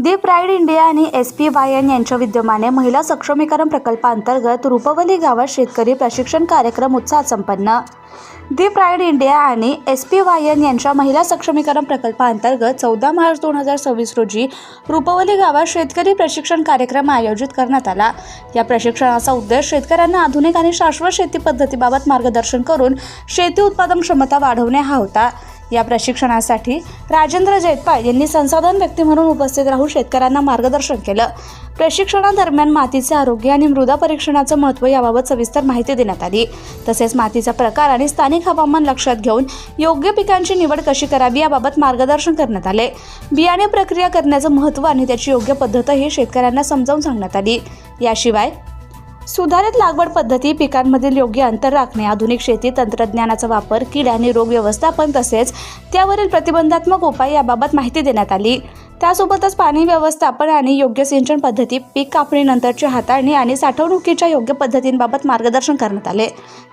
दी pride India आणि SPYN यांच्या विद्यमाने महिला सक्षमीकरण प्रकल्पांतर्गत रुपवली गावात शेतकरी प्रशिक्षण कार्यक्रम उत्साहात संपन्न। दी प्राईड इंडिया आणि SPYN यांच्या महिला सक्षमीकरण प्रकल्पांतर्गत 14 मार्च 2026 रोजी रुपवली गावात शेतकरी प्रशिक्षण कार्यक्रम आयोजित करण्यात आला। या प्रशिक्षणाचा उद्देश शेतकऱ्यांना आधुनिक आणि शाश्वत शेती पद्धतीबाबत मार्गदर्शन करून शेती उत्पादन क्षमता वाढवणे हा होता। या प्रशिक्षणासाठी राजेंद्र जैतपाळ यांनी संसाधन व्यक्ती म्हणून उपस्थित राहून शेतकऱ्यांना मार्गदर्शन केलं। प्रशिक्षणादरम्यान मातीचे आरोग्य आणि मृदा परीक्षणाचं महत्त्व याबाबत सविस्तर माहिती देण्यात आली। तसेच मातीचा प्रकार आणि स्थानिक हवामान लक्षात घेऊन योग्य पिकांची निवड कशी करावी याबाबत मार्गदर्शन करण्यात आले। बियाणे प्रक्रिया करण्याचं महत्त्व आणि त्याची योग्य पद्धतही शेतकऱ्यांना समजावून सांगण्यात आली। याशिवाय सुधारित लागवड पद्धती, पिकांमधील योग्य अंतर राखणे, आधुनिक शेती तंत्रज्ञानाचा वापर, कीड आणि रोग व्यवस्थापन तसेच त्यावरील प्रतिबंधात्मक उपाय याबाबत माहिती देण्यात आली। त्यासोबतच पाणी व्यवस्थापन आणि योग्य सिंचन पद्धती, पीक कापणीनंतरची हाताळणी आणि साठवणुकीच्या योग्य पद्धतींबाबत मार्गदर्शन करण्यात आले।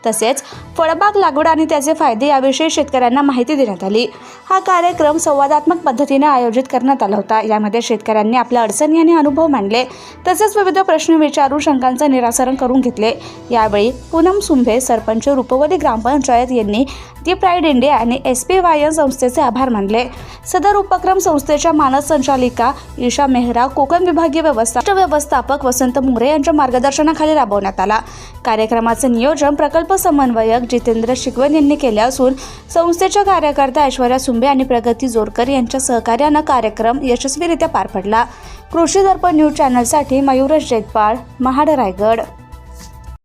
तसेच फळबाग लागवड आणि त्याचे फायदे याविषयी शेतकऱ्यांना माहिती देण्यात आली। हा कार्यक्रम संवादात्मक पद्धतीने आयोजित करण्यात आला होता। यामध्ये शेतकऱ्यांनी आपल्या अडचणी आणि अनुभव मांडले, तसेच विविध प्रश्न विचारून शंकांचे निराकरण करून घेतले। यावेळी पूनम सुंभे, सरपंच रुपवली ग्रामपंचायत यांनी दी प्राईड इंडिया आणि SPYN संस्थेचे आभार मानले। सदर उपक्रम संस्थेच्या मानद संचालिका ईशा मेहरा, कोकण विभागीय व्यवस्थापक वसंत मोरे यांच्या मार्गदर्शनाखाली राबवण्यात आला। कार्यक्रमाचे नियोजन प्रकल्प समन्वयक जितेंद्र शिकवण यांनी केले असून संस्थेच्या कार्यकर्त्या ऐश्वर्या सुंबे आणि प्रगती जोरकर यांच्या सहकार्याने कार्यक्रम यशस्वीरित्या पार पडला। कृषी दर्पण न्यूज चॅनलसाठी मयूरेश जैतपाळ, महाड, रायगड।